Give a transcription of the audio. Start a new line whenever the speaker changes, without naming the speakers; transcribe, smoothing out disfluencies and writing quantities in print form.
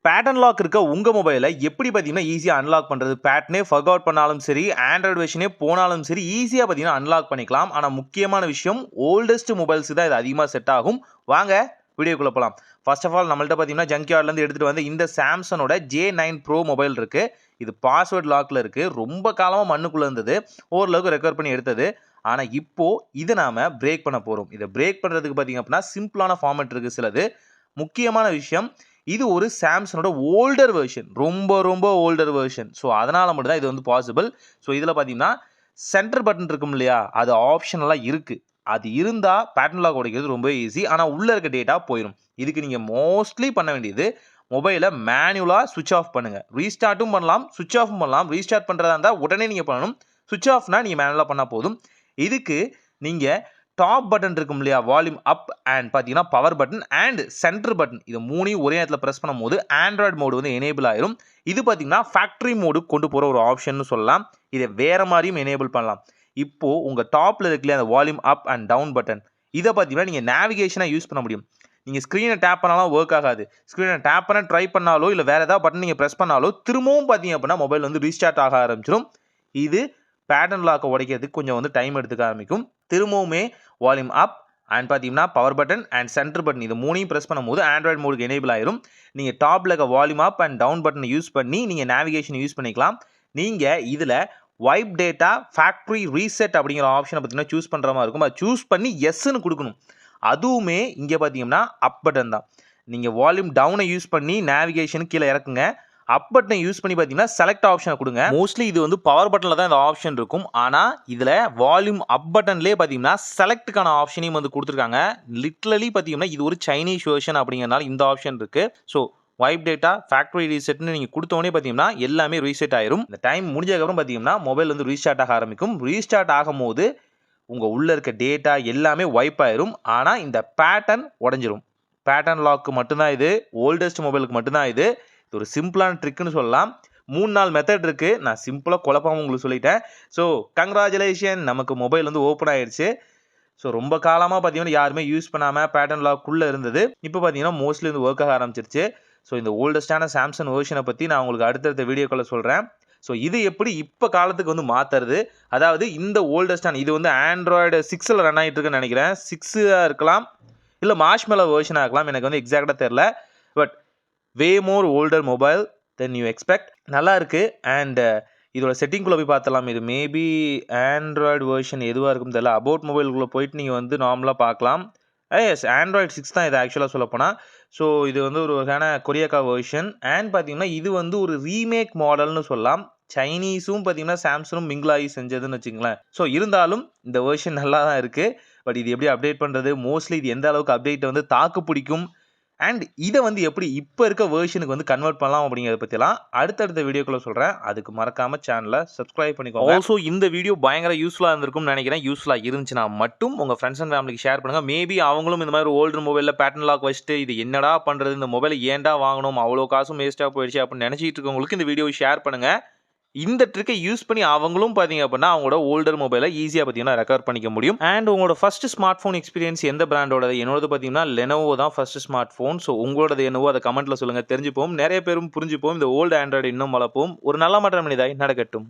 Pattern lock இருக்க உங்க மொபைலை எப்படி பார்த்தீங்கன்னா ஈஸியாக அன்லாக் பண்ணுறது. பேட்டர்னே ஃபக் அவுட் பண்ணாலும் சரி, ஆண்ட்ராய்டு வெர்ஷனே போனாலும் சரி, ஈஸியாக பார்த்தீங்கன்னா அன்லாக் பண்ணிக்கலாம். ஆனால் முக்கியமான விஷயம் ஓல்டஸ்ட் மொபைல்ஸுக்கு தான் இது அதிகமாக செட் ஆகும். வாங்க வீடியோக்குள்ளே போகலாம். ஃபர்ஸ்ட் ஆஃப் ஆல் நம்மள்ட்ட பார்த்தீங்கன்னா ஜங்க்யார்ட்லேருந்து எடுத்துகிட்டு வந்து இந்த சாம்சங்கோட J9 Pro மொபைல் இருக்குது. இது பாஸ்வேர்ட் லாக்கில் இருக்குது. ரொம்ப காலமாக மண்ணுக்குள்ளே இருந்தது. ஓரளவுக்கு ரெக்கவர் பண்ணி எடுத்தது. ஆனால் இப்போது இதை நாம் பிரேக் பண்ண போகிறோம். இதை பிரேக் பண்ணுறதுக்கு பார்த்தீங்க அப்படின்னா சிம்பிளான ஃபார்மேட் இருக்குது சிலது. முக்கியமான விஷயம், இது ஒரு சாம்சங்கோட ஓல்டர் வெர்ஷன், ரொம்ப ஓல்டர் வெர்ஷன். ஸோ அதனால் மட்டும்தான் இது வந்து பாசிபிள். ஸோ இதில் பார்த்தீங்கன்னா சென்டர் பட்டன் இருக்கும் இல்லையா, அது ஆப்ஷனலாக இருக்குது. அது இருந்தால் பேட்டர்ன் லாக் உடைக்கிறது ரொம்ப ஈஸி. ஆனால் உள்ளே இருக்க டேட்டா போயிடும். இதுக்கு நீங்கள் மோஸ்ட்லி பண்ண வேண்டியது மொபைலை மேனுவலாக சுவிட்ச் ஆஃப் பண்ணுங்கள். ரீஸ்டார்ட்டும் பண்ணலாம், சுவிட்ச் ஆஃபும் பண்ணலாம். ரீஸ்டார்ட் பண்ணுறதா இருந்தால் உடனே நீங்கள் பண்ணணும். சுவிட்ச் ஆஃப்னா நீங்கள் மேனுவலாக பண்ணால் போதும். இதுக்கு நீங்கள் டாப் பட்டன் இருக்கும் இல்லையா, வால்யூம் அப் அண்ட் பார்த்தீங்கன்னா power button and centre button, இது மூணையும் ஒரே நேரத்தில் ப்ரெஸ் பண்ணும்போது ஆண்ட்ராய்டு மோடு வந்து எனேபிள் ஆயிரும். இது பார்த்தீங்கன்னா ஃபேக்ட்ரி மோடு கொண்டு போகிற ஒரு ஆப்ஷன் சொல்லலாம். இதை வேறு மாதிரியும் எனேபிள் பண்ணலாம். இப்போது உங்கள் டாப்பில் இருக்குல்லையா அந்த volume up and down button, இதை பார்த்தீங்கன்னா நீங்கள் நேவிகேஷனாக யூஸ் பண்ண முடியும். நீங்கள் ஸ்க்ரீனை டேப் பண்ணாலும் ஒர்க் ஆகாது. ஸ்க்ரீனை டேப் பண்ண ட்ரை பண்ணாலோ இல்லை வேறு ஏதாவது பட்டன் நீங்கள் ப்ரெஸ் பண்ணாலோ திரும்பவும் பார்த்தீங்க அப்படின்னா மொபைல் வந்து ரீஸ்டார்ட் ஆக ஆரம்பிச்சிடும். இது பேட்டர்ன் லாக்கை உடைக்கிறதுக்கு கொஞ்சம் வந்து டைம் எடுத்துக்க ஆரம்பிக்கும். திரும்பவுமே வால்யூம் அப் அண்ட் பார்த்தீங்கன்னா power button and centre button, இது மூணையும் ப்ரெஸ் பண்ணும்போது ஆண்ட்ராய்டு மோடுக்கு எனேபிள் ஆயிரும். நீங்கள் டாப்பில் இருக்க வால்யூம் அப் அண்ட் டவுன் பட்டனை யூஸ் பண்ணி நீங்கள் நேவிகேஷன் யூஸ் பண்ணிக்கலாம். நீங்கள் இதில் வைப் டேட்டா ஃபேக்ட்ரி ரீசெட் அப்படிங்கிற ஆப்ஷனை பார்த்தீங்கன்னா சூஸ் பண்ணுற மாதிரி இருக்கும். அதை சூஸ் பண்ணி எஸ்ன்னு கொடுக்கணும். அதுவுமே இங்கே பார்த்தீங்கன்னா அப் பட்டன் தான். நீங்கள் வால்யூம் டவுனை யூஸ் பண்ணி நேவிகேஷன் கீழே இறக்குங்க. அப் பட்டனை யூஸ் பண்ணி பார்த்தீங்கன்னா செலக்ட் ஆப்ஷனை கொடுங்க. மோஸ்ட்லி இது வந்து பவர் பட்டனில் தான் இந்த ஆப்ஷன் இருக்கும். ஆனால் இதில் வால்யூம் அப் பட்டன்லேயே பார்த்தீங்கன்னா செலக்டுக்கான ஆப்ஷனையும் வந்து கொடுத்துருக்காங்க. லிட்ரலி பார்த்தீங்கன்னா இது ஒரு சைனீஸ் வெர்ஷன் அப்படிங்கிறனால இந்த ஆப்ஷன் இருக்குது. ஸோ வைப் டேட்டா ஃபேக்ட்ரி ரீசெட்னு நீங்கள் கொடுத்தோடனே பார்த்தீங்கன்னா எல்லாமே ரீசெட் ஆயிரும். இந்த டைம் முடிஞ்சதுக்கப்புறம் பார்த்தீங்கன்னா மொபைல் வந்து ரீஸ்டார்ட் ஆக ஆரம்பிக்கும். ரீஸ்டார்ட் ஆகும்போது உங்கள் உள்ளே இருக்க டேட்டா எல்லாமே வைப் ஆயிரும். ஆனால் இந்த பேட்டர்ன் உடஞ்சிரும். பேட்டர்ன் லாக்கு மட்டும்தான் இது, ஓல்டஸ்ட் மொபைலுக்கு மட்டும்தான் இது. இது ஒரு சிம்பிளான ட்ரிக்குன்னு சொல்லலாம். 3-4 மெத்தட் இருக்குது. நான் சிம்பிளாக குழப்பாமல் உங்களுக்கு சொல்லிட்டேன். ஸோ கங்க்ராச்சுலேஷன், நமக்கு மொபைல் வந்து ஓப்பன் ஆகிடுச்சு. ஸோ ரொம்ப காலமாக பார்த்தீங்கன்னா யாருமே யூஸ் பண்ணாமல் பேட்டர்ன் லாக்குள்ளே இருந்தது. இப்போ பார்த்தீங்கன்னா மோஸ்ட்லி வந்து ஒர்க் ஆக ஆரம்பிச்சிருச்சு. ஸோ இந்த ஓல்டஸ்டான சாம்சங் வெர்ஷனை பற்றி நான் உங்களுக்கு அடுத்தடுத்த வீடியோக்களில் சொல்கிறேன். ஸோ இது எப்படி இப்போ காலத்துக்கு வந்து மாற்றுறது, அதாவது இந்த ஓல்டஸ்டான இது வந்து ஆண்ட்ராய்டு 6ல் ரன் ஆகிட்டு இருக்குன்னு நினைக்கிறேன். 6 இருக்கலாம், இல்லை மார்ஷ்மெலோ வெர்ஷனாக இருக்கலாம், எனக்கு வந்து எக்ஸாக்டாக தெரில. But way more older mobile then you expect. நல்லா இருக்குது. அண்ட் இதோட செட்டிங்குள்ளே போய் பார்த்தலாம். இது மேபி ஆண்ட்ராய்டு வெர்ஷன் எதுவாக இருக்குன்னு தெரியல. அபவுட் மொபைலுக்குள்ளே போயிட்டு நீங்கள் வந்து நார்மலாக பார்க்கலாம். எஸ், ஆண்ட்ராய்டு 6 தான் இது ஆக்சுவலாக சொல்லப்போனால். ஸோ இது வந்து ஒரு வகையான கொரியாக்கா வெர்ஷன். அண்ட் பார்த்தீங்கன்னா இது வந்து ஒரு ரீமேக் மாடல்னு சொல்லலாம். சைனீஸும் பார்த்தீங்கன்னா சாம்சங்கும் மிங்கிளாகி செஞ்சதுன்னு வச்சுங்களேன். ஸோ இருந்தாலும் இந்த வெர்ஷன் நல்லா தான் இருக்குது. பட் இது எப்படி அப்டேட் பண்ணுறது, மோஸ்ட்லி இது எந்த அளவுக்கு அப்டேட்டை வந்து தாக்கு பிடிக்கும், அண்ட் இதை வந்து எப்படி இப்போ இருக்க வெர்ஷனுக்கு வந்து கன்வெர்ட் பண்ணலாம் அப்படிங்கிறத பற்றிலாம் அடுத்தடுத்த வீடியோக்குள்ளே சொல்கிறேன். அதுக்கு மறக்காமல் சேனலை சப்ஸ்கிரைப் பண்ணிக்கோங்க. ஆல்சோ இந்த வீடியோ பயங்கர யூஸ்ஃபுல்லாக இருந்திருக்கும்னு நினைக்கிறேன். யூஸ்ஃபுல்லாக இருந்துச்சுன்னா மட்டும் உங்கள் ஃப்ரெண்ட்ஸ் அண்ட் ஃபேமிலிக்கு ஷேர் பண்ணுங்கள். மேபி அவங்களும் இந்த மாதிரி ஓல்டர் மொபைலில் பேட்டர்ன் லாக் வச்சுட்டு இது என்னடா பண்ணுறது, இந்த மொபைலை ஏன்டா வாங்கணும், அவ்வளோ காசும் வேஸ்ட்டாக போயிடுச்சு அப்படின்னு நினச்சிட்டு இருக்கவங்களுக்கு இந்த வீடியோ ஷேர் பண்ணுங்கள். இந்த ட்ரிக்கை யூஸ் பண்ணி அவங்களும் பார்த்தீங்க அப்படின்னா அவங்களோட ஓல்டர் மொபைலை ஈஸியாக பார்த்தீங்கன்னா ரெக்கவர் பண்ணிக்க முடியும். அண்ட் உங்களோட ஃபர்ஸ்ட் ஸ்மார்ட் ஃபோன் எக்ஸ்பீரியன்ஸ் எந்த பிராண்டோட? என்னோட பார்த்தீங்கன்னா லெனோவோ தான் ஃபர்ஸ்ட் ஸ்மார்ட் ஃபோன். ஸோ உங்களோட என்னவோ அதை கமெண்ட்டில் சொல்லுங்கள், தெரிஞ்சுப்போம். நிறைய பேரும் புரிஞ்சுப்போம். இந்த ஓல்டு ஆண்ட்ராய்டு இன்னும் வளர்ப்போம். ஒரு நல்ல மாற்றம் மனிதாய் நடக்கட்டும்.